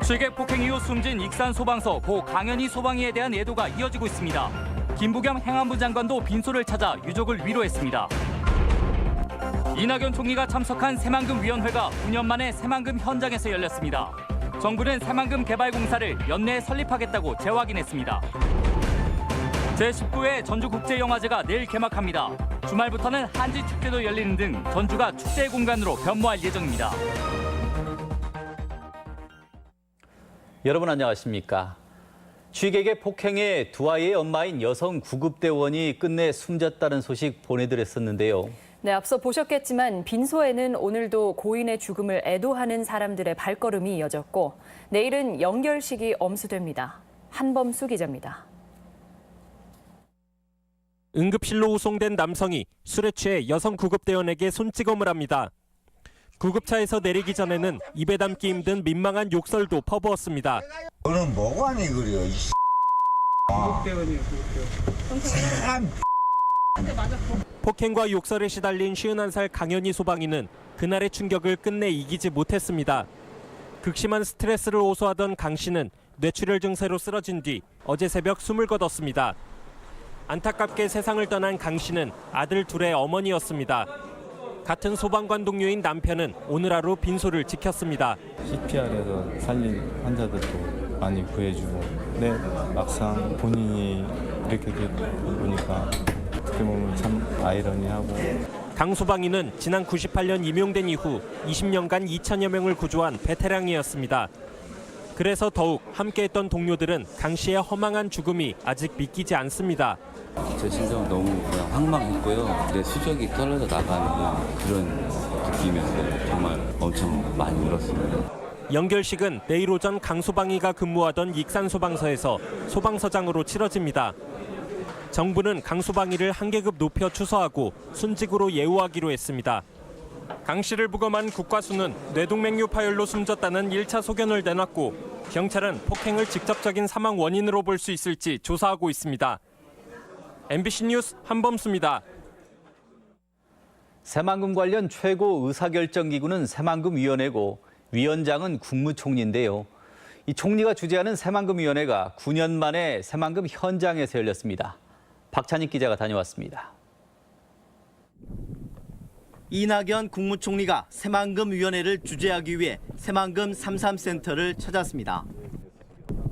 취객 폭행 이후 숨진 익산 소방서 고 강현희 소방이에 대한 애도가 이어지고 있습니다. 김부겸 행안부 장관도 빈소를 찾아 유족을 위로했습니다. 이낙연 총리가 참석한 새만금 위원회가 9년 만에 새만금 현장에서 열렸습니다. 정부는 새만금 개발공사를 연내에 설립하겠다고 재확인했습니다. 제19회 전주국제영화제가 내일 개막합니다. 주말부터는 한지축제도 열리는 등 전주가 축제의 공간으로 변모할 예정입니다. 여러분 안녕하십니까? 취객의 폭행에 두 아이의 엄마인 여성 구급대원이 끝내 숨졌다는 소식 보내드렸었는데요. 네, 앞서 보셨겠지만 빈소에는 오늘도 고인의 죽음을 애도하는 사람들의 발걸음이 이어졌고 내일은 영결식이 엄수됩니다. 한범수 기자입니다. 응급실로 후송된 남성이 술에 취해 여성 구급대원에게 손찌검을 합니다. 구급차에서 내리기 전에는 입에 담기 힘든 민망한 욕설도 퍼부었습니다. 너는 뭐가 아니 그래요? 구급대원이에요, 구급대원. 폭행과 욕설에 시달린 51살 강현희 소방이는 그날의 충격을 끝내 이기지 못했습니다. 극심한 스트레스를 호소하던 강 씨는 뇌출혈 증세로 쓰러진 뒤 어제 새벽 숨을 거뒀습니다. 안타깝게 세상을 떠난 강 씨는 아들 둘의 어머니였습니다. 같은 소방관 동료인 남편은 오늘 하루 빈소를 지켰습니다. CPR에서 살린 환자들도 많이 구해주고 근데 막상 본인이 이렇게 보니까 어떻게 보면 참 아이러니하고. 강 소방이는 지난 98년 임용된 이후 20년간 2천여 명을 구조한 베테랑이었습니다. 그래서 더욱 함께했던 동료들은 강 씨의 허망한 죽음이 아직 믿기지 않습니다. 제 심정은 너무 그냥 황망했고요. 내 수족이 떨어져 나가는 그런 느낌이었어요. 정말 엄청 많이 울었습니다. 영결식은 내일 오전 강 소방이가 근무하던 익산 소방서에서 소방서장으로 치러집니다. 정부는 강 소방이를 한 계급 높여 추서하고 순직으로 예우하기로 했습니다. 강 씨를 부검한 국과수는 뇌동맥류 파열로 숨졌다는 1차 소견을 내놨고 경찰은 폭행을 직접적인 사망 원인으로 볼 수 있을지 조사하고 있습니다. MBC 뉴스 한범수입니다. 새만금 관련 최고 의사결정기구는 새만금위원회고 위원장은 국무총리인데요. 이 총리가 주재하는 새만금위원회가 9년 만에 새만금 현장에서 열렸습니다. 박찬익 기자가 다녀왔습니다. 이낙연 국무총리가 새만금위원회를 주재하기 위해 새만금 33센터를 찾았습니다.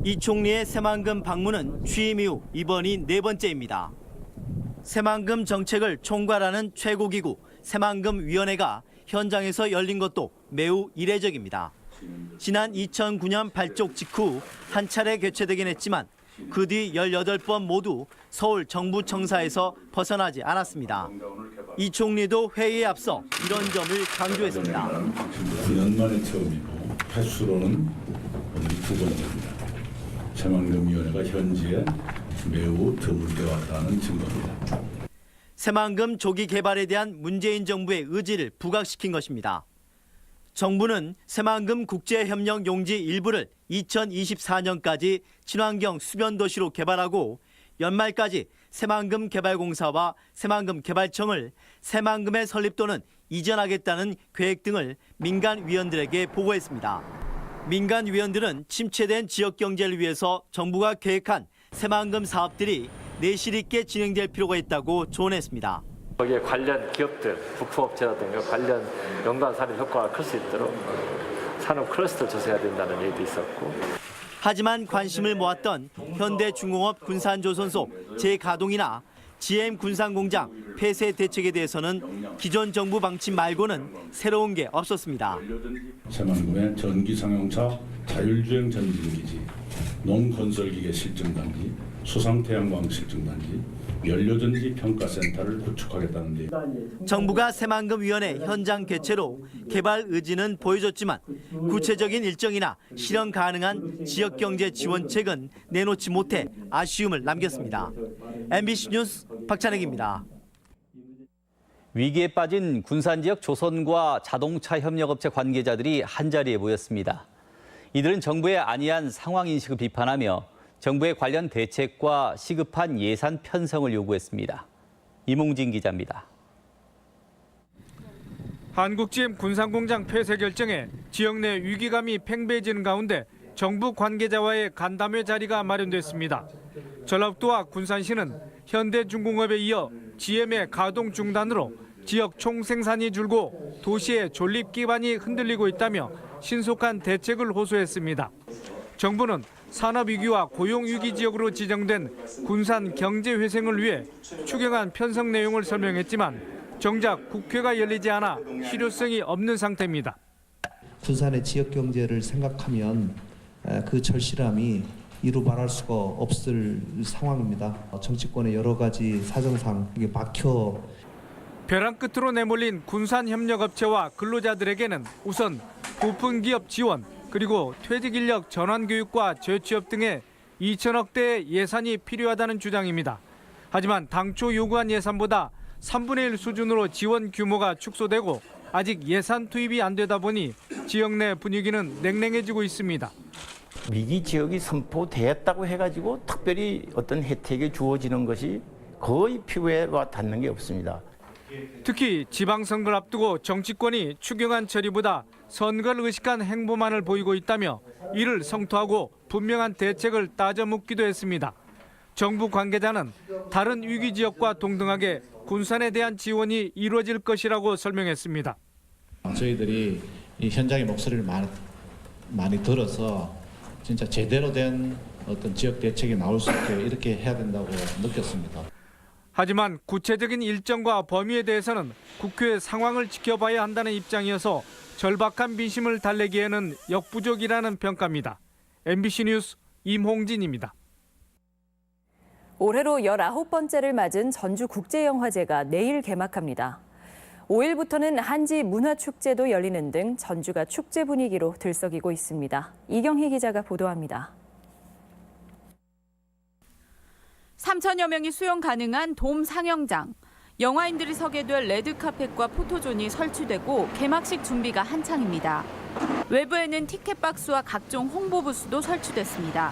이 총리의 새만금 방문은 취임 이후 이번이 네 번째입니다. 새만금 정책을 총괄하는 최고기구 새만금위원회가 현장에서 열린 것도 매우 이례적입니다. 지난 2009년 발족 직후 한 차례 개최되긴 했지만 그 뒤 18번 모두 서울 정부청사에서 벗어나지 않았습니다. 이 총리도 회의에 앞서 이런 점을 강조했습니다. 9년 만에 처음이고 횟수로는 오늘이 두 번째입니다. 새만금위원회가 현지에 매우 드물게 왔다는 증거입니다. 새만금 조기 개발에 대한 문재인 정부의 의지를 부각시킨 것입니다. 정부는 새만금 국제협력 용지 일부를 2024년까지 친환경 수변도시로 개발하고 연말까지 새만금 개발공사와 새만금 개발청을 새만금에 설립 또는 이전하겠다는 계획 등을 민간 위원들에게 보고했습니다. 민간 위원들은 침체된 지역 경제를 위해서 정부가 계획한 새만금 사업들이 내실 있게 진행될 필요가 있다고 조언했습니다. 거기에 관련 기업들, 부품업체라든가 관련 연관 산업 효과가 클 수 있도록 산업 클러스터 조성해야 된다는 얘기도 있었고. 하지만 관심을 모았던 현대중공업 군산조선소 재가동이나 GM 군산공장 폐쇄 대책에 대해서는 기존 정부 방침 말고는 새로운 게 없었습니다. 새만금의 전기상용차 자율주행 전진기지, 농건설기계 실증단지, 수상태양광 실증단지, 연료전지 평가센터를 구축하겠다는 데. 정부가 새만금위원회 현장 개최로 개발 의지는 보여줬지만 구체적인 일정이나 실현 가능한 지역경제 지원책은 내놓지 못해 아쉬움을 남겼습니다. MBC 뉴스 박찬익입니다. 위기에 빠진 군산 지역 조선과 자동차 협력업체 관계자들이 한자리에 모였습니다. 이들은 정부의 안이한 상황 인식을 비판하며 정부의 관련 대책과 시급한 예산 편성을 요구했습니다. 이몽진 기자입니다. 한국 GM 군산공장 폐쇄 결정에 지역 내 위기감이 팽배해지는 가운데 정부 관계자와의 간담회 자리가 마련됐습니다. 전라북도와 군산시는 현대중공업에 이어 GM의 가동 중단으로 지역 총생산이 줄고 도시의 존립 기반이 흔들리고 있다며 신속한 대책을 호소했습니다. 정부는 산업위기와 고용위기 지역으로 지정된 군산 경제회생을 위해 추경안 편성 내용을 설명했지만 정작 국회가 열리지 않아 실효성이 없는 상태입니다. 군산의 지역 경제를 생각하면 그 절실함이 이루 말할 수가 없을 상황입니다. 정치권의 여러 가지 사정상 이게 막혀. 벼랑 끝으로 내몰린 군산협력업체와 근로자들에게는 우선 부품기업 지원, 그리고 퇴직인력 전환교육과 재취업 등의 2천억 대의 예산이 필요하다는 주장입니다. 하지만 당초 요구한 예산보다 3분의 1 수준으로 지원 규모가 축소되고 아직 예산 투입이 안 되다 보니 지역 내 분위기는 냉랭해지고 있습니다. 위기 지역이 선포되었다고 해가지고 특별히 어떤 혜택이 주어지는 것이 거의 피부에 와 닿는 게 없습니다. 특히 지방선거를 앞두고 정치권이 추경안 처리보다 선거를 의식한 행보만을 보이고 있다며 이를 성토하고 분명한 대책을 따져 묻기도 했습니다. 정부 관계자는 다른 위기 지역과 동등하게 군산에 대한 지원이 이루어질 것이라고 설명했습니다. 저희들이 이 현장의 목소리를 많이 들어서 진짜 제대로 된 어떤 지역 대책이 나올 수 있게 이렇게 해야 된다고 느꼈습니다. 하지만 구체적인 일정과 범위에 대해서는 국회 상황을 지켜봐야 한다는 입장이어서 절박한 민심을 달래기에는 역부족이라는 평가입니다. MBC 뉴스 임홍진입니다. 올해로 19번째를 맞은 전주국제영화제가 내일 개막합니다. 5일부터는 한지 문화축제도 열리는 등 전주가 축제 분위기로 들썩이고 있습니다. 이경희 기자가 보도합니다. 3천여 명이 수용 가능한 돔 상영장. 영화인들이 서게 될 레드카펫과 포토존이 설치되고 개막식 준비가 한창입니다. 외부에는 티켓박스와 각종 홍보 부스도 설치됐습니다.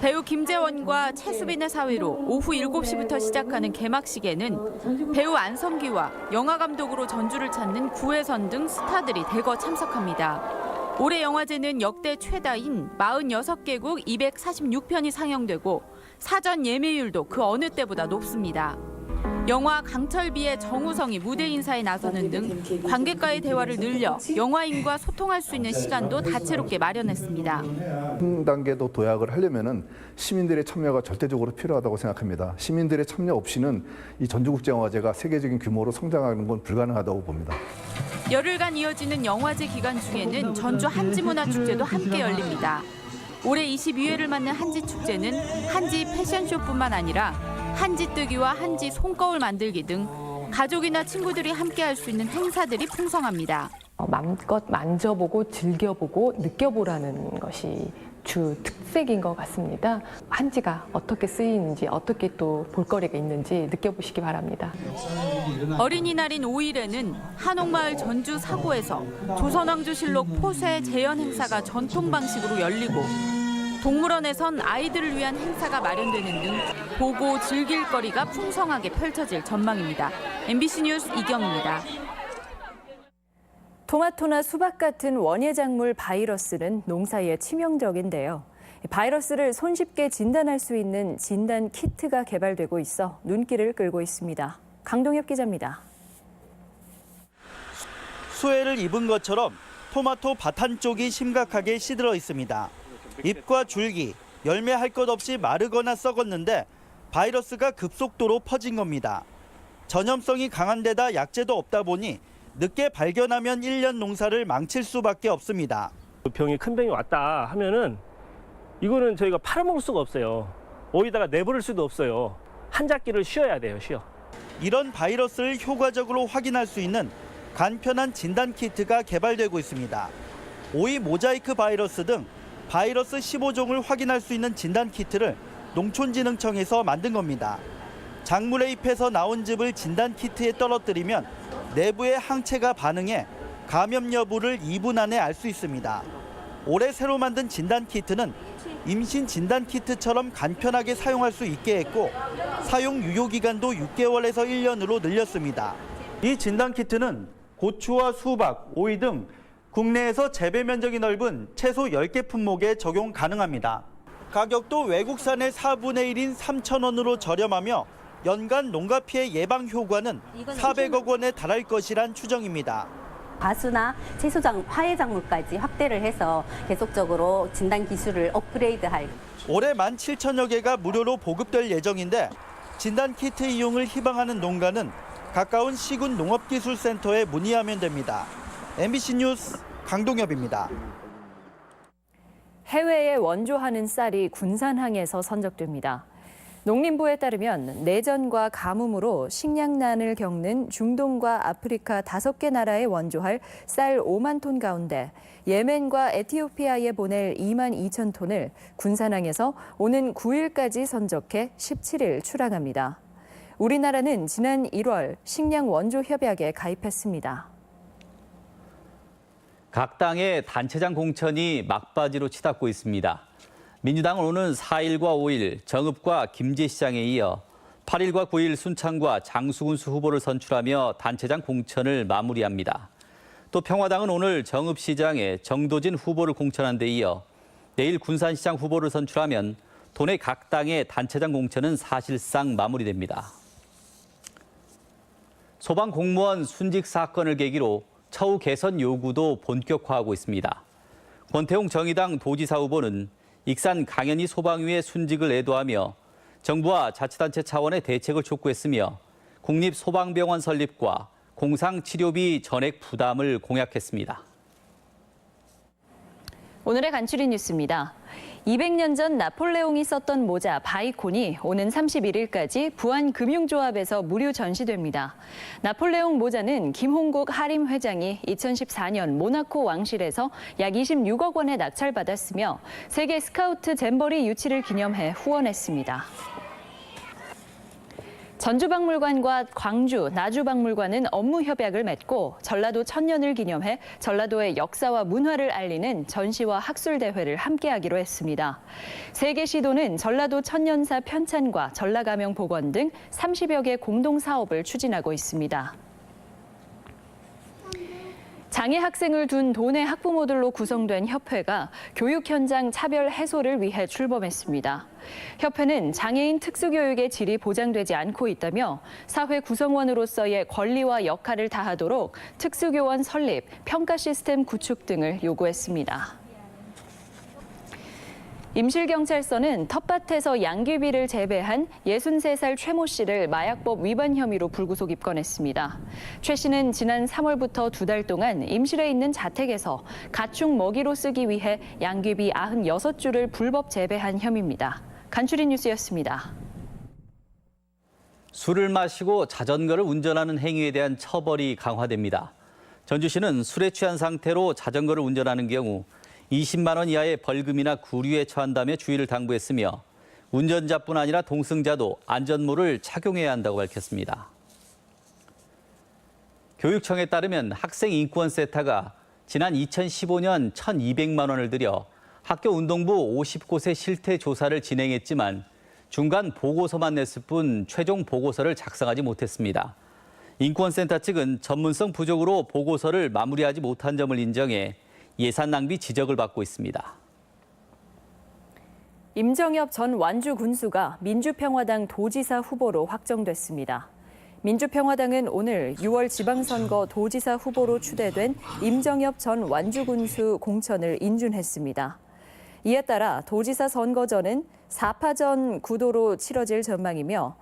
배우 김재원과 최수빈의 사회로 오후 7시부터 시작하는 개막식에는 배우 안성기와 영화감독으로 전주를 찾는 구혜선 등 스타들이 대거 참석합니다. 올해 영화제는 역대 최다인 46개국 246편이 상영되고 사전 예매율도 그 어느 때보다 높습니다. 영화 강철비의 정우성이 무대 인사에 나서는 등 관객과의 대화를 늘려 영화인과 소통할 수 있는 시간도 다채롭게 마련했습니다. 한 단계도 도약을 하려면은 시민들의 참여가 절대적으로 필요하다고 생각합니다. 시민들의 참여 없이는 이 전주국제영화제가 세계적인 규모로 성장하는 건 불가능하다고 봅니다. 열흘간 이어지는 영화제 기간 중에는 전주 한지문화축제도 함께 열립니다. 올해 22회를 맞는 한지축제는 한지 패션쇼뿐만 아니라 한지뜨기와 한지 손거울 만들기 등 가족이나 친구들이 함께할 수 있는 행사들이 풍성합니다. 마음껏 만져보고 즐겨보고 느껴보라는 것이 주 특색인 것 같습니다. 한지가 어떻게 쓰이는지 어떻게 또 볼거리가 있는지 느껴보시기 바랍니다. 어린이날인 5일에는 한옥마을 전주 사고에서 조선왕조실록 포쇄 재현 행사가 전통 방식으로 열리고 동물원에선 아이들을 위한 행사가 마련되는 등 보고 즐길 거리가 풍성하게 펼쳐질 전망입니다. MBC 뉴스 이경입니다. 토마토나 수박 같은 원예작물 바이러스는 농사에 치명적인데요. 바이러스를 손쉽게 진단할 수 있는 진단 키트가 개발되고 있어 눈길을 끌고 있습니다. 강동엽 기자입니다. 수해를 입은 것처럼 토마토 밭 한쪽이 심각하게 시들어 있습니다. 잎과 줄기, 열매할 것 없이 마르거나 썩었는데 바이러스가 급속도로 퍼진 겁니다. 전염성이 강한 데다 약제도 없다 보니 늦게 발견하면 1년 농사를 망칠 수밖에 없습니다. 병이 큰 병이 왔다 하면은 이거는 저희가 팔아먹을 수가 없어요. 어디다가 내버릴 수도 없어요. 한 작기를 쉬어야 돼요, 쉬어. 이런 바이러스를 효과적으로 확인할 수 있는 간편한 진단 키트가 개발되고 있습니다. 오이 모자이크 바이러스 등 바이러스 15종을 확인할 수 있는 진단 키트를 농촌진흥청에서 만든 겁니다. 작물의 잎에서 나온 즙을 진단 키트에 떨어뜨리면 내부의 항체가 반응해 감염 여부를 2분 안에 알 수 있습니다. 올해 새로 만든 진단 키트는 임신 진단 키트처럼 간편하게 사용할 수 있게 했고 사용 유효 기간도 6개월에서 1년으로 늘렸습니다. 이 진단 키트는 고추와 수박, 오이 등 국내에서 재배 면적이 넓은 채소 10개 품목에 적용 가능합니다. 가격도 외국산의 4분의 1인 3,000원으로 저렴하며 연간 농가 피해 예방 효과는 400억 원에 달할 것이란 추정입니다. 과수나 채소장, 화훼작물까지 확대를 해서 계속적으로 진단 기술을 업그레이드할. 올해 17,000여 개가 무료로 보급될 예정인데 진단 키트 이용을 희망하는 농가는 가까운 시군 농업기술센터에 문의하면 됩니다. MBC 뉴스 강동엽입니다. 해외에 원조하는 쌀이 군산항에서 선적됩니다. 농림부에 따르면 내전과 가뭄으로 식량난을 겪는 중동과 아프리카 5개 나라에 원조할 쌀 5만 톤 가운데 예멘과 에티오피아에 보낼 2만 2천 톤을 군산항에서 오는 9일까지 선적해 17일 출항합니다. 우리나라는 지난 1월 식량 원조 협약에 가입했습니다. 각 당의 단체장 공천이 막바지로 치닫고 있습니다. 민주당은 오는 4일과 5일 정읍과 김제시장에 이어 8일과 9일 순창과 장수군수 후보를 선출하며 단체장 공천을 마무리합니다. 또 평화당은 오늘 정읍시장에 정도진 후보를 공천한 데 이어 내일 군산시장 후보를 선출하면 도내 각 당의 단체장 공천은 사실상 마무리됩니다. 소방공무원 순직 사건을 계기로 처우 개선 요구도 본격화하고 있습니다. 권태웅 정의당 도지사 후보는 익산 강연희 소방위의 순직을 애도하며 정부와 자치단체 차원의 대책을 촉구했으며 국립소방병원 설립과 공상치료비 전액 부담을 공약했습니다. 오늘의 간추린 뉴스입니다. 200년 전 나폴레옹이 썼던 모자 바이콘이 오는 31일까지 부안금융조합에서 무료 전시됩니다. 나폴레옹 모자는 김홍국 하림 회장이 2014년 모나코 왕실에서 약 26억 원에 낙찰받았으며 세계 스카우트 잼버리 유치를 기념해 후원했습니다. 전주박물관과 광주, 나주박물관은 업무 협약을 맺고 전라도 천년을 기념해 전라도의 역사와 문화를 알리는 전시와 학술대회를 함께하기로 했습니다. 세 개 시도는 전라도 천년사 편찬과 전라가명 복원 등 30여 개 공동사업을 추진하고 있습니다. 장애 학생을 둔 도내 학부모들로 구성된 협회가 교육 현장 차별 해소를 위해 출범했습니다. 협회는 장애인 특수교육의 질이 보장되지 않고 있다며 사회 구성원으로서의 권리와 역할을 다하도록 특수교원 설립, 평가 시스템 구축 등을 요구했습니다. 임실경찰서는 텃밭에서 양귀비를 재배한 63살 최모 씨를 마약법 위반 혐의로 불구속 입건했습니다. 최 씨는 지난 3월부터 2달 동안 임실에 있는 자택에서 가축 먹이로 쓰기 위해 양귀비 96주를 불법 재배한 혐의입니다. 간추린 뉴스였습니다. 술을 마시고 자전거를 운전하는 행위에 대한 처벌이 강화됩니다. 전주시는 술에 취한 상태로 자전거를 운전하는 경우 20만 원 이하의 벌금이나 구류에 처한다며 주의를 당부했으며 운전자뿐 아니라 동승자도 안전모를 착용해야 한다고 밝혔습니다. 교육청에 따르면 학생인권센터가 지난 2015년 1,200만 원을 들여 학교 운동부 50곳의 실태 조사를 진행했지만 중간 보고서만 냈을 뿐 최종 보고서를 작성하지 못했습니다. 인권센터 측은 전문성 부족으로 보고서를 마무리하지 못한 점을 인정해 예산 낭비 지적을 받고 있습니다. 임정엽 전 완주 군수가 민주평화당 도지사 후보로 확정됐습니다. 민주평화당은 오늘 6월 지방선거 도지사 후보로 추대된 임정엽 전 완주 군수 공천을 인준했습니다. 이에 따라 도지사 선거전은 4파전 구도로 치러질 전망이며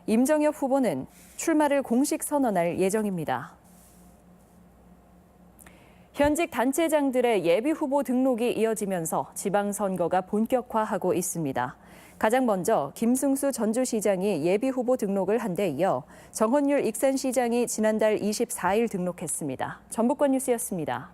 임정엽 후보는 출마를 공식 선언할 예정입니다. 현직 단체장들의 예비 후보 등록이 이어지면서 지방선거가 본격화하고 있습니다. 가장 먼저 김승수 전주시장이 예비 후보 등록을 한 데 이어 정헌율 익산시장이 지난달 24일 등록했습니다. 전북권 뉴스였습니다.